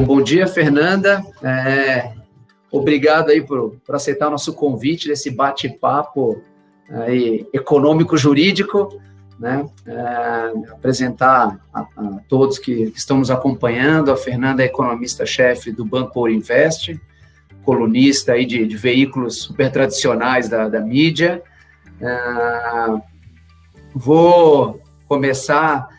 bom dia, Fernanda. Obrigado aí por aceitar o nosso convite desse bate-papo econômico-jurídico, né? Apresentar a todos que estão nos acompanhando. A Fernanda é economista-chefe do Banco Ouro Invest, colunista aí de veículos super tradicionais da mídia. Vou começar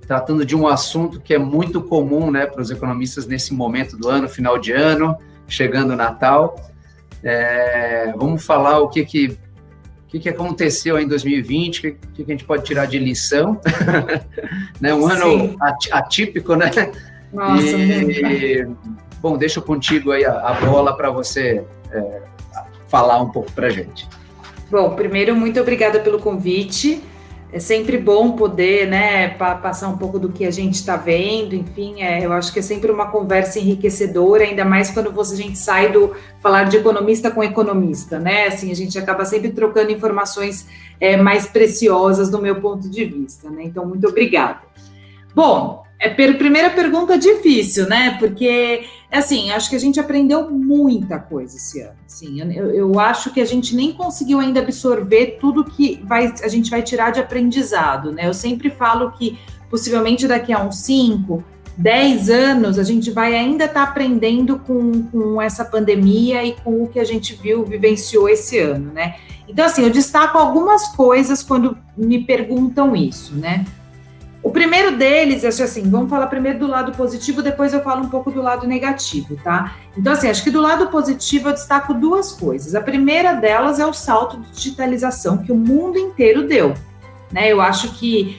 tratando de um assunto que é muito comum, né, para os economistas nesse momento do ano, final de ano, chegando o Natal. Vamos falar o que aconteceu em 2020, o que a gente pode tirar de lição, né? Um ano atípico, né? Nossa, bom, deixo contigo aí a bola para você falar um pouco para a gente. Bom, primeiro, muito obrigada pelo convite. É sempre bom poder, né, passar um pouco do que a gente está vendo, enfim, eu acho que é sempre uma conversa enriquecedora, ainda mais quando a gente sai do falar de economista com economista, né, assim, a gente acaba sempre trocando informações mais preciosas do meu ponto de vista, né, então, muito obrigada. Bom, primeira pergunta difícil, né, porque, assim, acho que a gente aprendeu muita coisa esse ano, assim, eu acho que a gente nem conseguiu ainda absorver tudo que a gente vai tirar de aprendizado, né, eu sempre falo que, possivelmente daqui a uns 5, 10 anos, a gente vai ainda estar aprendendo com essa pandemia e com o que a gente vivenciou esse ano, né, então, assim, eu destaco algumas coisas quando me perguntam isso, né. O primeiro deles, acho assim, vamos falar primeiro do lado positivo, depois eu falo um pouco do lado negativo, tá? Então, assim, acho que do lado positivo eu destaco duas coisas. A primeira delas é o salto de digitalização que o mundo inteiro deu, né? Eu acho que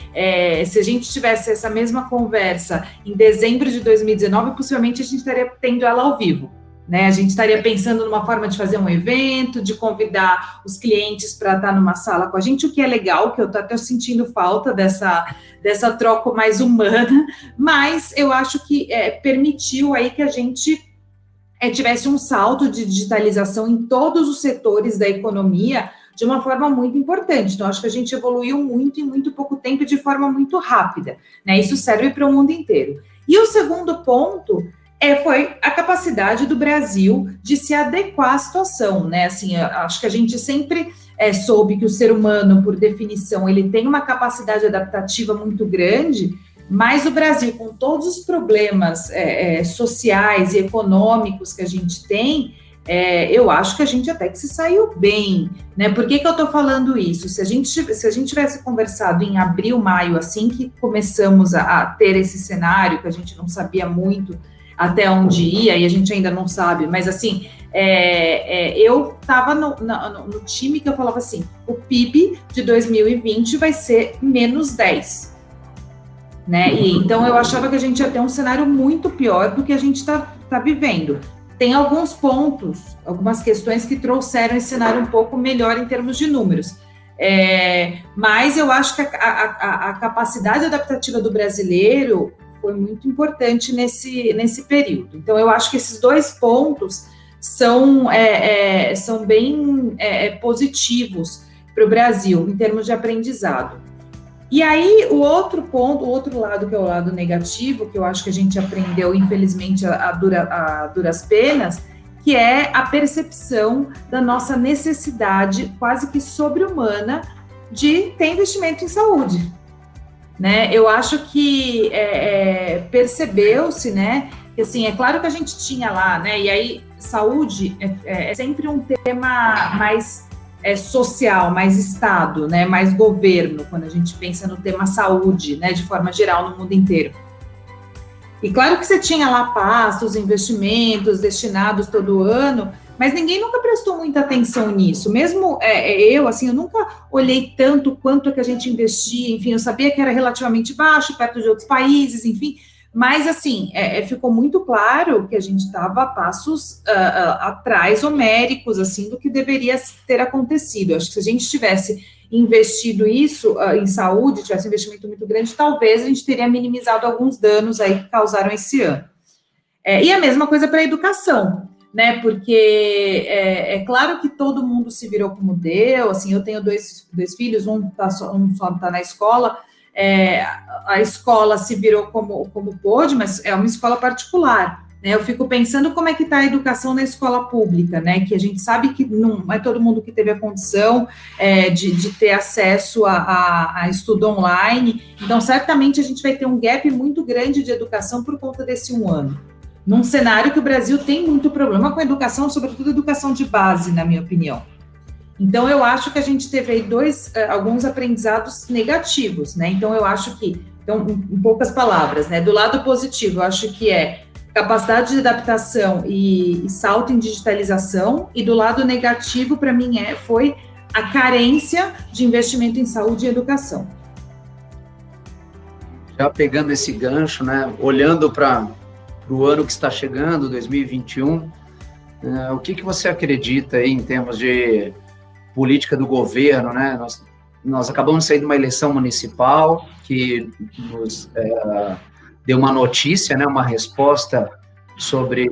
se a gente tivesse essa mesma conversa em dezembro de 2019, possivelmente a gente estaria tendo ela ao vivo, né? A gente estaria pensando numa forma de fazer um evento, de convidar os clientes para estar numa sala com a gente, o que é legal, que eu estou até sentindo falta dessa troca mais humana, mas eu acho que permitiu aí que a gente tivesse um salto de digitalização em todos os setores da economia de uma forma muito importante. Então, acho que a gente evoluiu muito em muito pouco tempo e de forma muito rápida, né? Isso serve para o mundo inteiro. E o segundo ponto foi a capacidade do Brasil de se adequar à situação, né? Assim, acho que a gente sempre soube que o ser humano, por definição, ele tem uma capacidade adaptativa muito grande, mas o Brasil, com todos os problemas sociais e econômicos que a gente tem, eu acho que a gente até que se saiu bem, né? Por que eu estou falando isso? Se a gente tivesse conversado em abril, maio, assim que começamos a ter esse cenário, que a gente não sabia muito até onde ia, e a gente ainda não sabe, mas assim, eu estava no time que eu falava assim, o PIB de 2020 vai ser menos 10, né? E então eu achava que a gente ia ter um cenário muito pior do que a gente está vivendo. Tem alguns pontos, algumas questões que trouxeram esse cenário um pouco melhor em termos de números. Mas eu acho que a capacidade adaptativa do brasileiro foi muito importante nesse período. Então, eu acho que esses dois pontos são bem positivos para o Brasil, em termos de aprendizado. E aí, o outro ponto, o outro lado, que é o lado negativo, que eu acho que a gente aprendeu, infelizmente, a duras penas, que é a percepção da nossa necessidade quase que sobre-humana de ter investimento em saúde. Né? Eu acho que percebeu-se, né, que assim, é claro que a gente tinha lá, né, e aí saúde é sempre um tema mais social, mais Estado, né, mais governo, quando a gente pensa no tema saúde, né, de forma geral no mundo inteiro. E claro que você tinha lá pastos, investimentos destinados todo ano, mas ninguém nunca prestou muita atenção nisso. Mesmo eu, assim, eu nunca olhei tanto quanto é que a gente investia, enfim, eu sabia que era relativamente baixo, perto de outros países, enfim, mas, assim, ficou muito claro que a gente estava a passos atrás, homéricos, assim, do que deveria ter acontecido. Eu acho que se a gente tivesse investido isso em saúde, tivesse um investimento muito grande, talvez a gente teria minimizado alguns danos aí que causaram esse ano. E a mesma coisa para a educação, né? Porque é claro que todo mundo se virou como deu, assim, eu tenho dois filhos, um só está na escola, a escola se virou como pôde, mas é uma escola particular, né? Eu fico pensando como é que está a educação na escola pública, né? Que a gente sabe que não é todo mundo que teve a condição de ter acesso a estudo online, então certamente a gente vai ter um gap muito grande de educação por conta desse 1 ano. Num cenário que o Brasil tem muito problema com a educação, sobretudo a educação de base, na minha opinião. Então, eu acho que a gente teve aí alguns aprendizados negativos, né? Então, eu acho que, em poucas palavras, né? Do lado positivo, eu acho que capacidade de adaptação e salto em digitalização, e do lado negativo, para mim, foi a carência de investimento em saúde e educação. Já pegando esse gancho, né? Olhando para o ano que está chegando, 2021, o que você acredita aí em termos de política do governo, né? Nós acabamos de sair de uma eleição municipal que nos deu uma notícia, né? Uma resposta sobre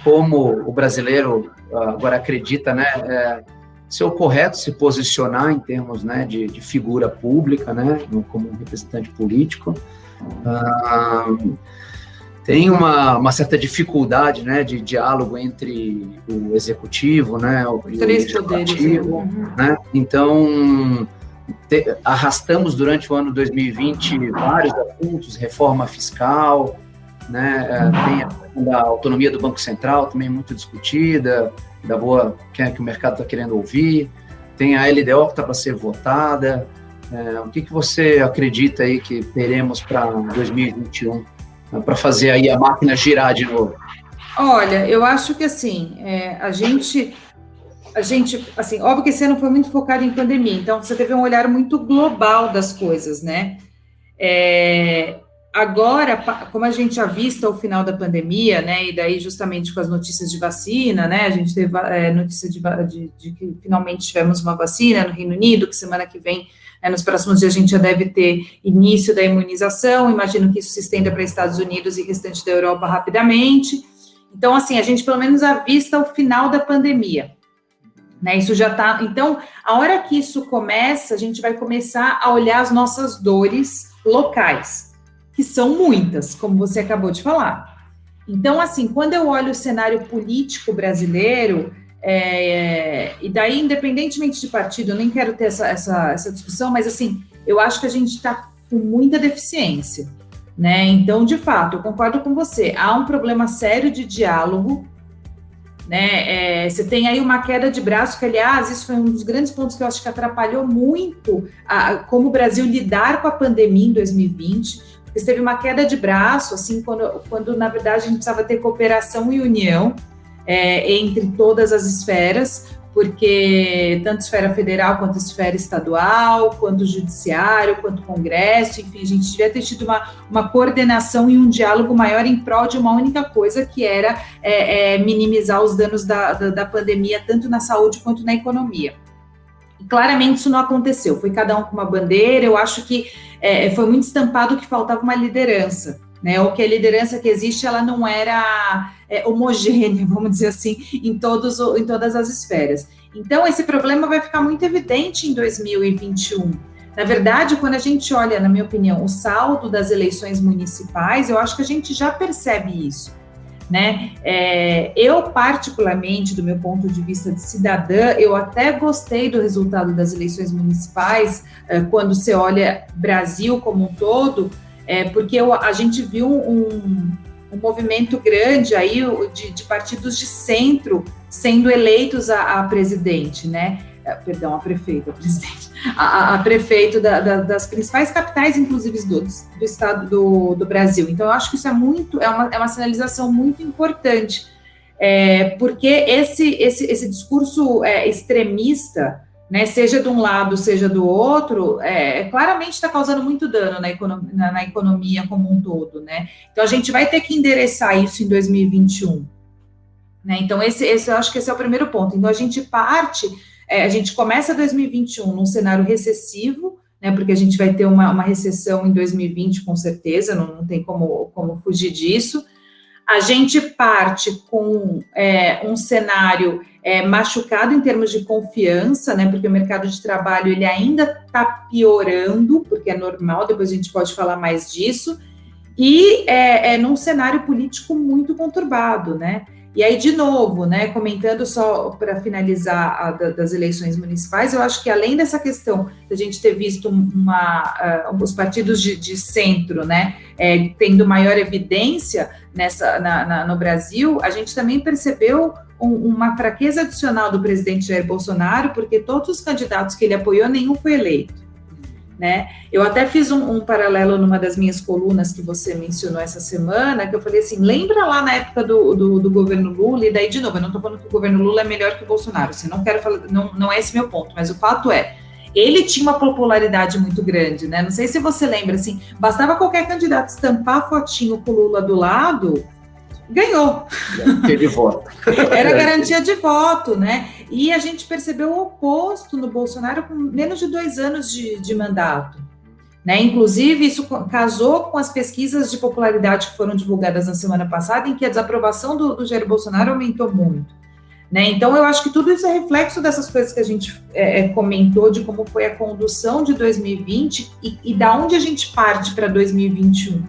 como o brasileiro agora acredita, né? Ser o correto se posicionar em termos, né, de figura pública, né? Como um representante político. Tem uma certa dificuldade, né, de diálogo entre o executivo, né, o legislativo, né? Então, arrastamos durante o ano 2020 vários assuntos, reforma fiscal, né, tem a questão da autonomia do Banco Central, também muito discutida, da boa que o mercado está querendo ouvir, tem a LDO que está para ser votada. O que você acredita aí que teremos para 2021? Para fazer aí a máquina girar de novo? Olha, eu acho que assim, a gente, assim, óbvio que esse ano foi muito focado em pandemia, então você teve um olhar muito global das coisas, né? Agora, como a gente avista o final da pandemia, né, e daí justamente com as notícias de vacina, né, a gente teve notícia de que finalmente tivemos uma vacina no Reino Unido, que semana que vem, nos próximos dias a gente já deve ter início da imunização, imagino que isso se estenda para Estados Unidos e restante da Europa rapidamente. Então, assim, a gente pelo menos avista o final da pandemia, né, isso já está... Então, a hora que isso começa, a gente vai começar a olhar as nossas dores locais, que são muitas, como você acabou de falar. Então, assim, quando eu olho o cenário político brasileiro... e daí, independentemente de partido, eu nem quero ter essa discussão, mas assim, eu acho que a gente está com muita deficiência, né? Então, de fato, eu concordo com você, há um problema sério de diálogo, né? Você tem aí uma queda de braço, que, aliás, isso foi um dos grandes pontos que eu acho que atrapalhou muito como o Brasil lidar com a pandemia em 2020, porque teve uma queda de braço, assim, quando na verdade a gente precisava ter cooperação e união, entre todas as esferas, porque tanto esfera federal quanto esfera estadual, quanto judiciário, quanto congresso, enfim, a gente devia ter tido uma coordenação e um diálogo maior em prol de uma única coisa, que era minimizar os danos da pandemia, tanto na saúde quanto na economia. E claramente isso não aconteceu, foi cada um com uma bandeira. Eu acho que foi muito estampado que faltava uma liderança, né, ou que a liderança que existe, ela não era homogênea, vamos dizer assim, em todas as esferas. Então, esse problema vai ficar muito evidente em 2021. Na verdade, quando a gente olha, na minha opinião, o saldo das eleições municipais, eu acho que a gente já percebe isso, né? Eu, particularmente, do meu ponto de vista de cidadã, eu até gostei do resultado das eleições municipais, quando você olha Brasil como um todo, porque a gente viu um movimento grande aí de partidos de centro sendo eleitos a presidente, né? Perdão, a presidente. A prefeito das principais capitais, inclusive do estado do Brasil. Então, eu acho que isso é uma sinalização muito importante, porque esse discurso extremista, né, seja de um lado, seja do outro, claramente está causando muito dano na economia como um todo, né? Então, a gente vai ter que endereçar isso em 2021. Né? Então, eu acho que esse é o primeiro ponto. Então, a gente começa 2021 num cenário recessivo, né, porque a gente vai ter uma recessão em 2020, com certeza, não tem como fugir disso. a gente parte com um cenário machucado em termos de confiança, né? Porque o mercado de trabalho ele ainda está piorando, porque é normal, depois a gente pode falar mais disso, e num cenário político muito conturbado, né? E aí, de novo, né, comentando só para finalizar das eleições municipais, eu acho que além dessa questão de a gente ter visto os partidos de centro, né, tendo maior evidência no Brasil, a gente também percebeu uma fraqueza adicional do presidente Jair Bolsonaro, porque todos os candidatos que ele apoiou, nenhum foi eleito. Né? Eu até fiz um paralelo numa das minhas colunas que você mencionou essa semana, que eu falei assim, lembra lá na época do governo Lula, e daí de novo, eu não estou falando que o governo Lula é melhor que o Bolsonaro, assim, não quero falar, não é esse meu ponto, mas o fato ele tinha uma popularidade muito grande, né? Não sei se você lembra, assim, bastava qualquer candidato estampar a fotinho com o Lula do lado, ganhou. Garantia de voto. Era garantia de voto, né? E a gente percebeu o oposto no Bolsonaro com menos de 2 anos de mandato. Né? Inclusive, isso casou com as pesquisas de popularidade que foram divulgadas na semana passada, em que a desaprovação do Jair Bolsonaro aumentou muito. Né? Então, eu acho que tudo isso é reflexo dessas coisas que a gente comentou, de como foi a condução de 2020 e da onde a gente parte para 2021.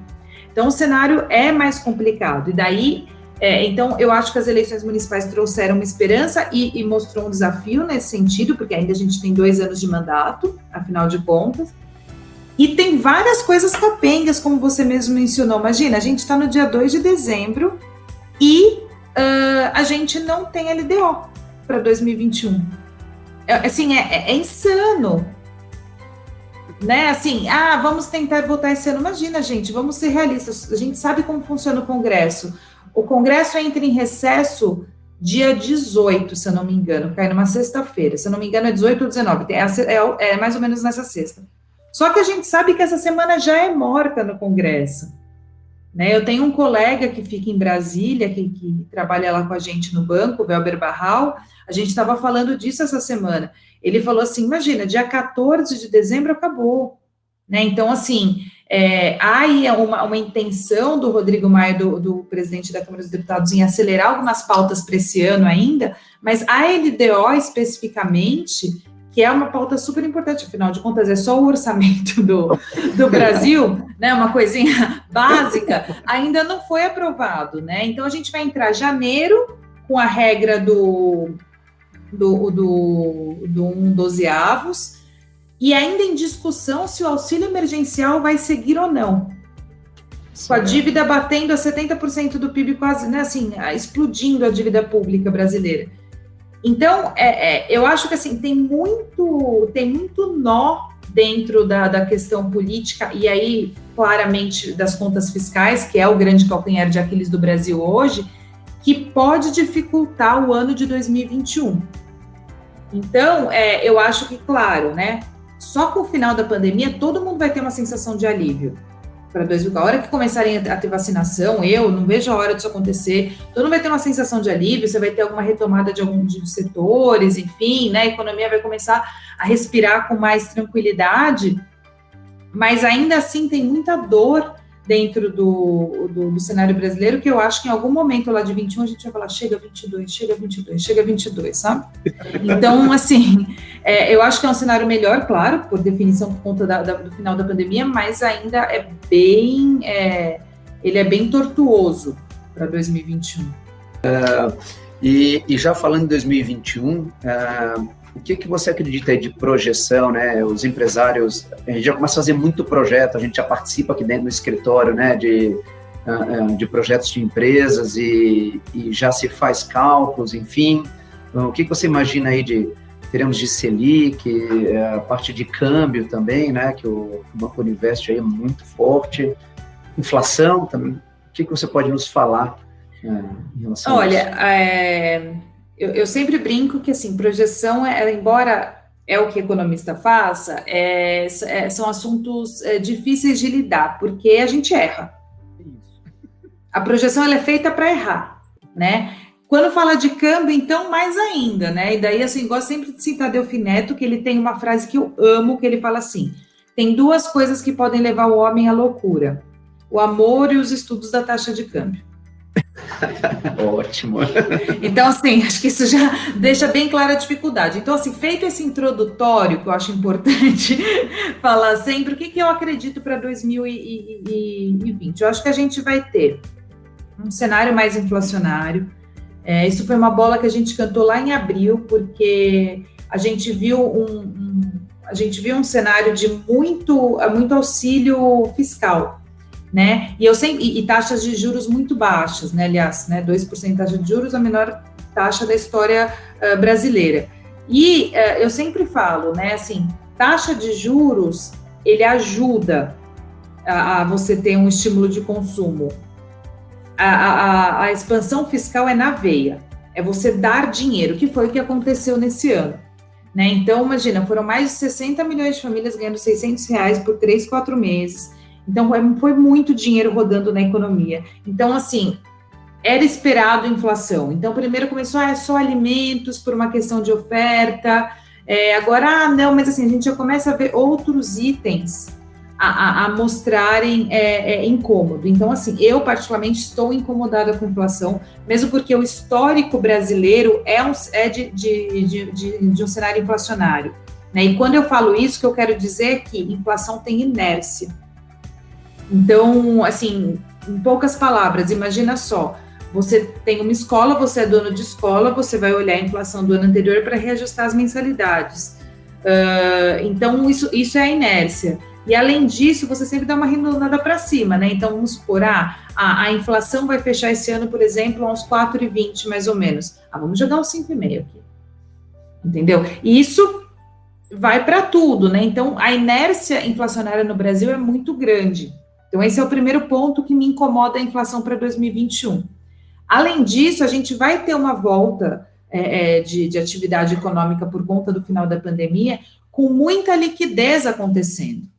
Então, o cenário é mais complicado. E daí, então, eu acho que as eleições municipais trouxeram uma esperança e mostrou um desafio nesse sentido, porque ainda a gente tem 2 anos de mandato, afinal de contas. E tem várias coisas capengas, como você mesmo mencionou. Imagina, a gente está no dia 2 de dezembro e a gente não tem LDO para 2021. Assim, é insano. Né, assim, vamos tentar votar esse ano. Imagina, gente, vamos ser realistas. A gente sabe como funciona o Congresso. O Congresso entra em recesso dia 18, se eu não me engano, cai numa sexta-feira. Se eu não me engano, é 18 ou 19. É mais ou menos nessa sexta. Só que a gente sabe que essa semana já é morta no Congresso. Né? Eu tenho um colega que fica em Brasília, que trabalha lá com a gente no banco, o Welber Barral. A gente estava falando disso essa semana. Ele falou assim, imagina, dia 14 de dezembro acabou. Né? Então, assim, há aí uma intenção do Rodrigo Maia, do presidente da Câmara dos Deputados, em acelerar algumas pautas para esse ano ainda, mas a LDO especificamente, que é uma pauta super importante, afinal de contas, é só o orçamento do Brasil, né, uma coisinha básica, ainda não foi aprovado, né? Então, a gente vai entrar em janeiro com a regra do 1/12, e ainda em discussão se o auxílio emergencial vai seguir ou não. Com a dívida batendo a 70% do PIB, quase, né, assim, explodindo a dívida pública brasileira. Então, eu acho que assim, tem muito nó dentro da questão política, e aí, claramente, das contas fiscais, que é o grande calcanhar de Aquiles do Brasil hoje, que pode dificultar o ano de 2021. Então, eu acho que, claro, né, só com o final da pandemia, todo mundo vai ter uma sensação de alívio. Para 2020, a hora que começarem a ter vacinação, eu não vejo a hora disso acontecer, todo mundo vai ter uma sensação de alívio, você vai ter alguma retomada de alguns setores, enfim, né, a economia vai começar a respirar com mais tranquilidade, mas ainda assim tem muita dor dentro do cenário brasileiro, que eu acho que em algum momento lá de 21 a gente vai falar, chega 22, chega 22, chega 22, sabe? Então, assim, eu acho que é um cenário melhor, claro, por definição, por conta do final da pandemia, mas ainda ele é bem tortuoso para 2021. E já falando em 2021, o que você acredita aí de projeção, né? Os empresários, a gente já começa a fazer muito projeto, a gente já participa aqui dentro do escritório, né? De projetos de empresas e já se faz cálculos, enfim. O que você imagina aí teremos de Selic, a parte de câmbio também, né? Que o Banco Universo aí é muito forte. Inflação também. O que você pode nos falar em relação a isso? Olha, eu sempre brinco que, assim, projeção, embora é o que economista faça, são assuntos difíceis de lidar, porque a gente erra. A projeção ela é feita para errar, né? Quando fala de câmbio, então, mais ainda, né? E daí, assim, gosto sempre de citar Delfim Neto, que ele tem uma frase que eu amo, que ele fala assim, tem 2 coisas que podem levar o homem à loucura, o amor e os estudos da taxa de câmbio. Ótimo. Então, assim, acho que isso já deixa bem clara a dificuldade. Então, assim, feito esse introdutório, que eu acho importante falar sempre, o que eu acredito para 2020? Eu acho que a gente vai ter um cenário mais inflacionário. Isso foi uma bola que a gente cantou lá em abril, porque a gente viu um cenário de muito auxílio fiscal, né? E taxas de juros muito baixas, né? Aliás, né, 2% de taxa de juros, a menor taxa da história brasileira. E eu sempre falo, né, assim, taxa de juros, ele ajuda a você ter um estímulo de consumo. A expansão fiscal é na veia, é você dar dinheiro, que foi o que aconteceu nesse ano. Né? Então, imagina, foram mais de 60 milhões de famílias ganhando R$600 por 3, 4 meses. Então, foi muito dinheiro rodando na economia. Então, assim, era esperado inflação. Então, primeiro começou, só alimentos por uma questão de oferta. Agora, não, mas assim, a gente já começa a ver outros itens a mostrarem incômodo. Então, assim, eu particularmente estou incomodada com a inflação, mesmo porque o histórico brasileiro é de um cenário inflacionário. Né? E quando eu falo isso, o que eu quero dizer é que inflação tem inércia. Então, assim, em poucas palavras, imagina só, você tem uma escola, você é dono de escola, você vai olhar a inflação do ano anterior para reajustar as mensalidades. Então, isso é a inércia. E, além disso, você sempre dá uma arredondada para cima, né? Então, vamos supor, a inflação vai fechar esse ano, por exemplo, a uns 4,20, mais ou menos. Vamos jogar uns 5,5 aqui. Entendeu? E isso vai para tudo, né? Então, a inércia inflacionária no Brasil é muito grande. Então, esse é o primeiro ponto que me incomoda a inflação para 2021. Além disso, a gente vai ter uma volta de atividade econômica por conta do final da pandemia, com muita liquidez acontecendo.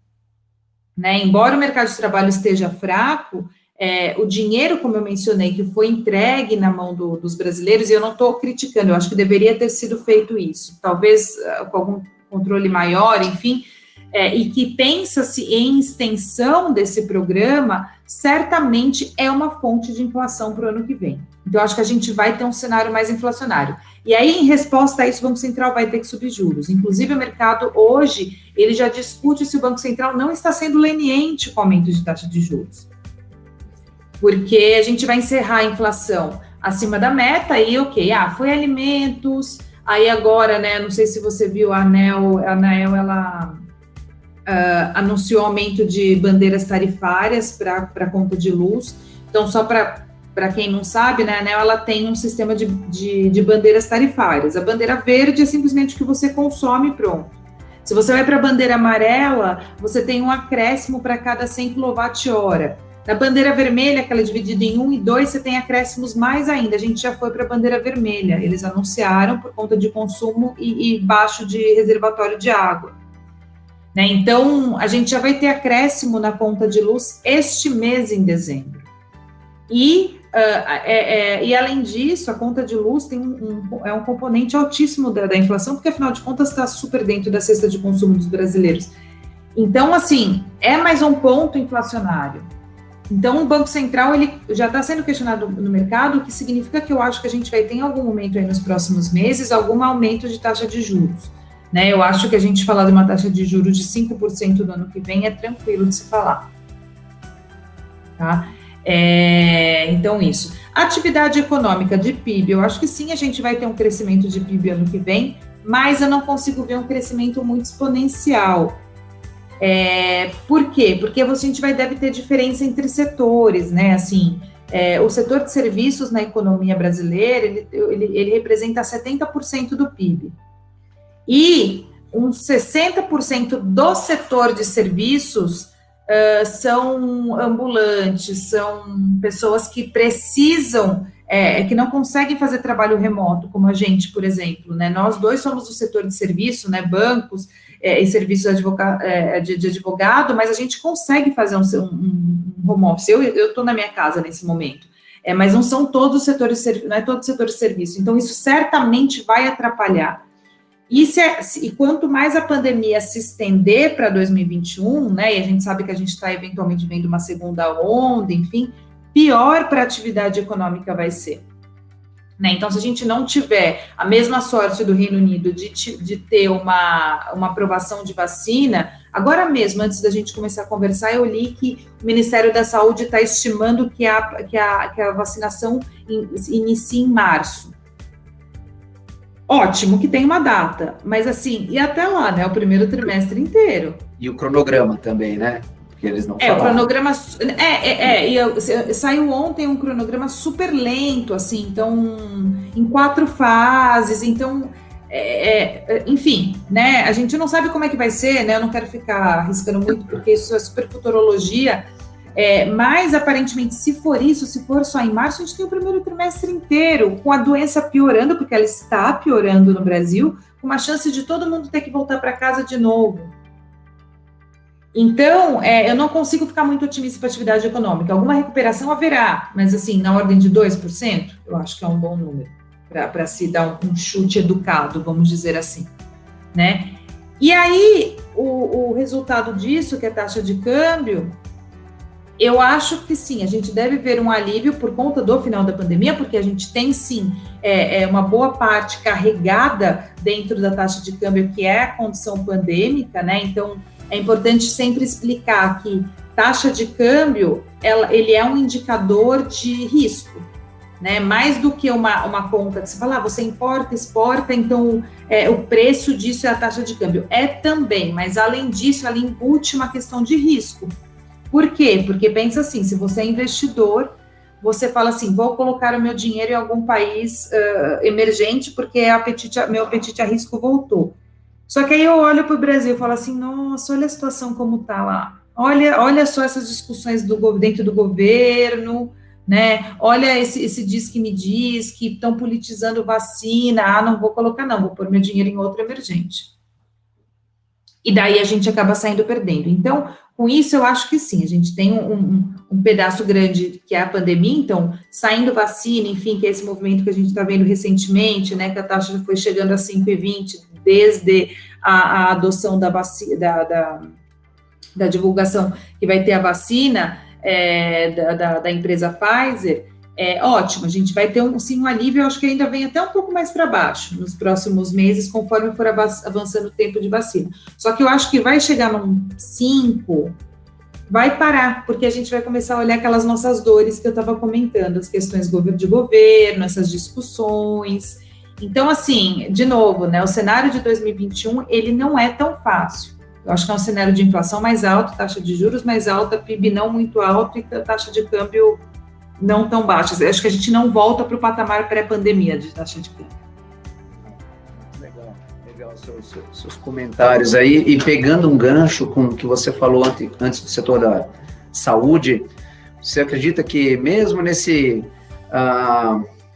Né? Embora o mercado de trabalho esteja fraco, o dinheiro, como eu mencionei, que foi entregue na mão dos brasileiros, e eu não estou criticando, eu acho que deveria ter sido feito isso, talvez com algum controle maior, enfim, e que pensa-se em extensão desse programa, certamente é uma fonte de inflação para o ano que vem. Então, acho que a gente vai ter um cenário mais inflacionário. E aí, em resposta a isso, o Banco Central vai ter que subir juros. Inclusive, o mercado hoje, ele já discute se o Banco Central não está sendo leniente com o aumento de taxa de juros. Porque a gente vai encerrar a inflação acima da meta, aí, ok, foi alimentos, aí agora, né, não sei se você viu, a ANEEL, ela anunciou aumento de bandeiras tarifárias para conta de luz. Então, só para quem não sabe, né, a ANEEL, ela tem um sistema de bandeiras tarifárias. A bandeira verde é simplesmente o que você consome, pronto. Se você vai para a bandeira amarela, você tem um acréscimo para cada 100 kWh. Na bandeira vermelha, que ela é dividida em 1 e 2, você tem acréscimos mais ainda. A gente já foi para a bandeira vermelha. Eles anunciaram por conta de consumo e baixo de reservatório de água. Né? Então, a gente já vai ter acréscimo na conta de luz este mês, em dezembro. E além disso, a conta de luz tem um componente altíssimo da inflação, porque, afinal de contas, está super dentro da cesta de consumo dos brasileiros. Então, assim, é mais um ponto inflacionário. Então, o Banco Central, ele já está sendo questionado no mercado, o que significa que eu acho que a gente vai ter, em algum momento aí nos próximos meses, algum aumento de taxa de juros. Né? Eu acho que a gente falar de uma taxa de juros de 5% no ano que vem é tranquilo de se falar. Tá? Então, isso. Atividade econômica de PIB, eu acho que sim, a gente vai ter um crescimento de PIB ano que vem, mas eu não consigo ver um crescimento muito exponencial. Por quê? Porque a gente deve ter diferença entre setores, né? Assim, o setor de serviços na economia brasileira, ele representa 70% do PIB. E uns 60% do setor de serviços são ambulantes, são pessoas que precisam, que não conseguem fazer trabalho remoto, como a gente, por exemplo, né? Nós dois somos do setor de serviço, né? Bancos e serviços de advogado, mas a gente consegue fazer um home office. Eu estou na minha casa nesse momento, mas não são todos os setores, não é todo o setor de serviço. Então, isso certamente vai atrapalhar. E quanto mais a pandemia se estender para 2021, né, e a gente sabe que a gente está eventualmente vendo uma segunda onda, enfim, pior para a atividade econômica vai ser. Né? Então, se a gente não tiver a mesma sorte do Reino Unido de ter uma aprovação de vacina, agora mesmo, antes da gente começar a conversar, eu li que o Ministério da Saúde está estimando que a vacinação inicie em março. Ótimo que tem uma data, mas assim, e até lá, né, o primeiro trimestre inteiro. E o cronograma também, né? Que eles não falaram. O cronograma, saiu ontem um cronograma super lento, assim, então, em 4 fases, então, enfim, né, a gente não sabe como é que vai ser, né, eu não quero ficar arriscando muito, porque isso é super futurologia, mas, aparentemente, se for só em março, a gente tem o primeiro trimestre inteiro, com a doença piorando, porque ela está piorando no Brasil, com uma chance de todo mundo ter que voltar para casa de novo. Então, eu não consigo ficar muito otimista para a atividade econômica. Alguma recuperação haverá, mas assim, na ordem de 2%, eu acho que é um bom número para se dar um chute educado, vamos dizer assim, né? E aí, o resultado disso, que é a taxa de câmbio, eu acho que sim, a gente deve ver um alívio por conta do final da pandemia, porque a gente tem sim uma boa parte carregada dentro da taxa de câmbio, que é a condição pandêmica, né? Então, é importante sempre explicar que taxa de câmbio, ele é um indicador de risco, né? Mais do que uma conta que você fala, você importa, exporta, então o preço disso é a taxa de câmbio. É também, mas além disso, ela embute uma questão de risco. Por quê? Porque pensa assim, se você é investidor, você fala assim, vou colocar o meu dinheiro em algum país emergente, porque meu apetite a risco voltou. Só que aí eu olho para o Brasil e falo assim, nossa, olha a situação como está lá. Olha só essas discussões dentro do governo, né? Olha esse diz que me diz, que estão politizando vacina. Não vou colocar não, vou pôr meu dinheiro em outro emergente. E daí a gente acaba saindo perdendo. Então, com isso, eu acho que sim, a gente tem um pedaço grande que é a pandemia, então, saindo vacina, enfim, que é esse movimento que a gente está vendo recentemente, né, que a taxa já foi chegando a 5,20 desde a adoção da vacina, da divulgação que vai ter a vacina da empresa Pfizer, ótimo, a gente vai ter sim um alívio, eu acho que ainda vem até um pouco mais para baixo nos próximos meses, conforme for avançando o tempo de vacina. Só que eu acho que vai chegar num 5, vai parar, porque a gente vai começar a olhar aquelas nossas dores que eu estava comentando, as questões de governo, essas discussões. Então, assim, de novo, né, o cenário de 2021, ele não é tão fácil. Eu acho que é um cenário de inflação mais alta, taxa de juros mais alta, PIB não muito alto e taxa de câmbio não tão baixa. Eu acho que a gente não volta para o patamar pré-pandemia de taxa de câmbio. Legal seus comentários aí. E pegando um gancho com o que você falou antes do setor da saúde, você acredita que mesmo nesse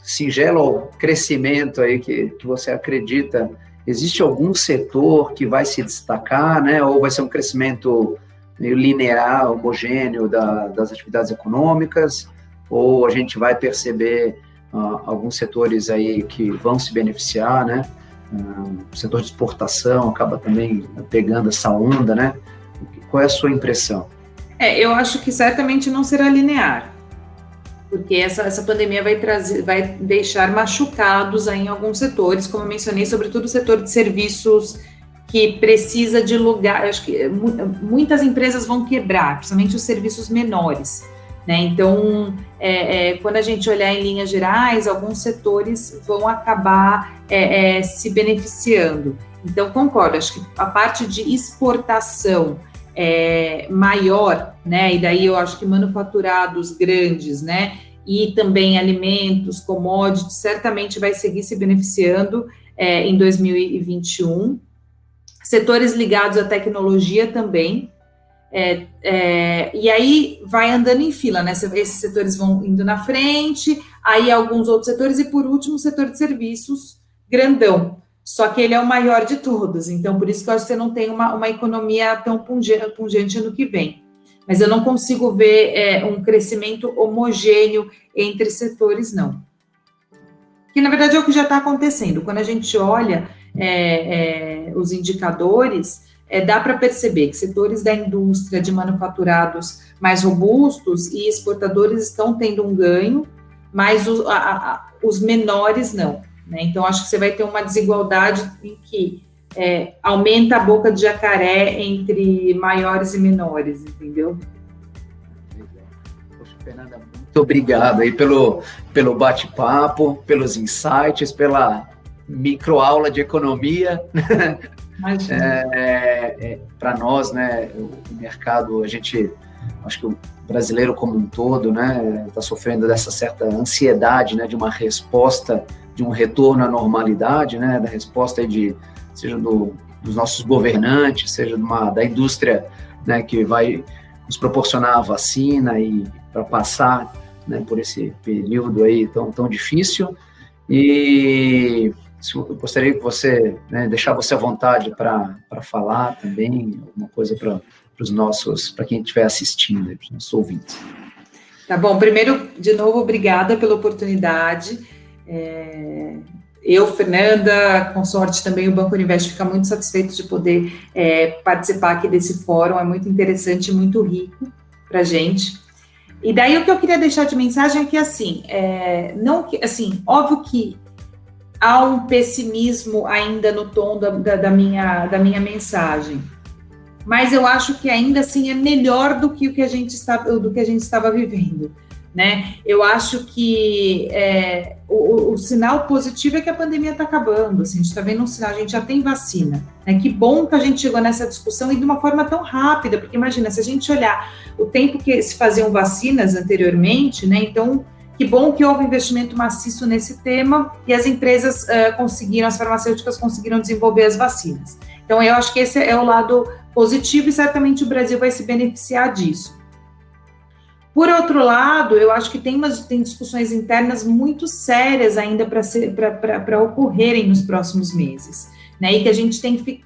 singelo crescimento aí que você acredita, existe algum setor que vai se destacar, né? Ou vai ser um crescimento meio linear, homogêneo das atividades econômicas? Ou a gente vai perceber alguns setores aí que vão se beneficiar, né? O setor de exportação acaba também pegando essa onda, né? Qual é a sua impressão? Eu acho que certamente não será linear, porque essa pandemia vai deixar machucados aí em alguns setores, como eu mencionei, sobretudo o setor de serviços, que precisa de lugar. Acho que muitas empresas vão quebrar, principalmente os serviços menores, né? Então, quando a gente olhar em linhas gerais, alguns setores vão acabar se beneficiando. Então, concordo, acho que a parte de exportação maior, né? E daí eu acho que manufaturados grandes, né? E também alimentos, commodities, certamente vai seguir se beneficiando em 2021. Setores ligados à tecnologia também. E aí vai andando em fila, né? Esses setores vão indo na frente, aí alguns outros setores, e por último, o setor de serviços grandão. Só que ele é o maior de todos, então por isso que eu acho que você não tem uma economia tão pungente ano que vem. Mas eu não consigo ver um crescimento homogêneo entre setores, não. Que na verdade é o que já está acontecendo. Quando a gente olha os indicadores, dá para perceber que setores da indústria de manufaturados mais robustos e exportadores estão tendo um ganho, mas os menores não, né? Então, acho que você vai ter uma desigualdade em que aumenta a boca de jacaré entre maiores e menores, entendeu? Poxa, Fernanda, muito obrigado aí pelo bate-papo, pelos insights, pela microaula de economia. Para nós, né, o mercado, acho que o brasileiro como um todo, né, está sofrendo dessa certa ansiedade, né, de uma resposta, de um retorno à normalidade, né, da resposta seja dos nossos governantes, seja da indústria, né, que vai nos proporcionar a vacina e para passar, né, por esse período aí tão difícil. E eu gostaria que você, né, deixar você à vontade para falar também alguma coisa para quem estiver assistindo, para os nossos ouvintes. Tá bom, primeiro, de novo, obrigada pela oportunidade. Eu, Fernanda, com sorte também o Banco Universo fica muito satisfeito de poder participar aqui desse fórum, é muito interessante e muito rico para a gente. E daí o que eu queria deixar de mensagem é que, óbvio que há um pessimismo ainda no tom da minha mensagem, mas eu acho que ainda assim é melhor do que o que a gente estava vivendo, né? Eu acho que o sinal positivo é que a pandemia está acabando, assim, a gente está vendo um sinal, a gente já tem vacina, né? Que bom que a gente chegou nessa discussão e de uma forma tão rápida, porque imagina, se a gente olhar o tempo que se faziam vacinas anteriormente, né? Então, que bom que houve investimento maciço nesse tema e as empresas as farmacêuticas conseguiram desenvolver as vacinas. Então, eu acho que esse é o lado positivo e certamente o Brasil vai se beneficiar disso. Por outro lado, eu acho que tem discussões internas muito sérias ainda para ocorrerem nos próximos meses, né? E que a gente tem que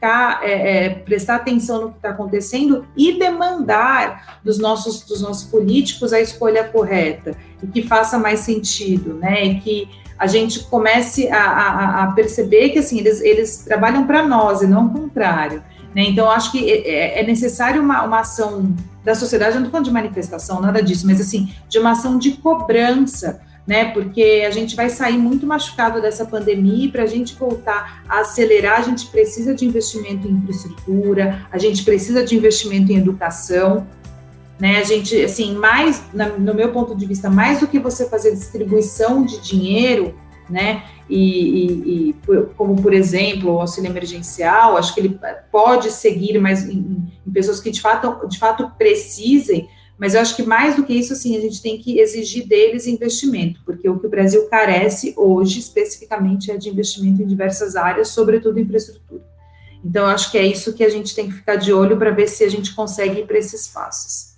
prestar atenção no que está acontecendo e demandar dos nossos políticos a escolha correta e que faça mais sentido, né? E que a gente comece a perceber que assim, eles trabalham para nós e não o contrário, né? Então, acho que é necessário uma ação da sociedade, eu não estou falando de manifestação, nada disso, mas assim, de uma ação de cobrança, né? Porque a gente vai sair muito machucado dessa pandemia e para a gente voltar a acelerar, a gente precisa de investimento em infraestrutura, a gente precisa de investimento em educação, né? A gente, assim, no meu ponto de vista, mais do que você fazer distribuição de dinheiro, né? Como, por exemplo, o auxílio emergencial, acho que ele pode seguir mais em pessoas que de fato precisem, mas eu acho que mais do que isso, assim, a gente tem que exigir deles investimento, porque o que o Brasil carece hoje, especificamente, é de investimento em diversas áreas, sobretudo infraestrutura. Então, eu acho que é isso que a gente tem que ficar de olho para ver se a gente consegue ir para esses passos.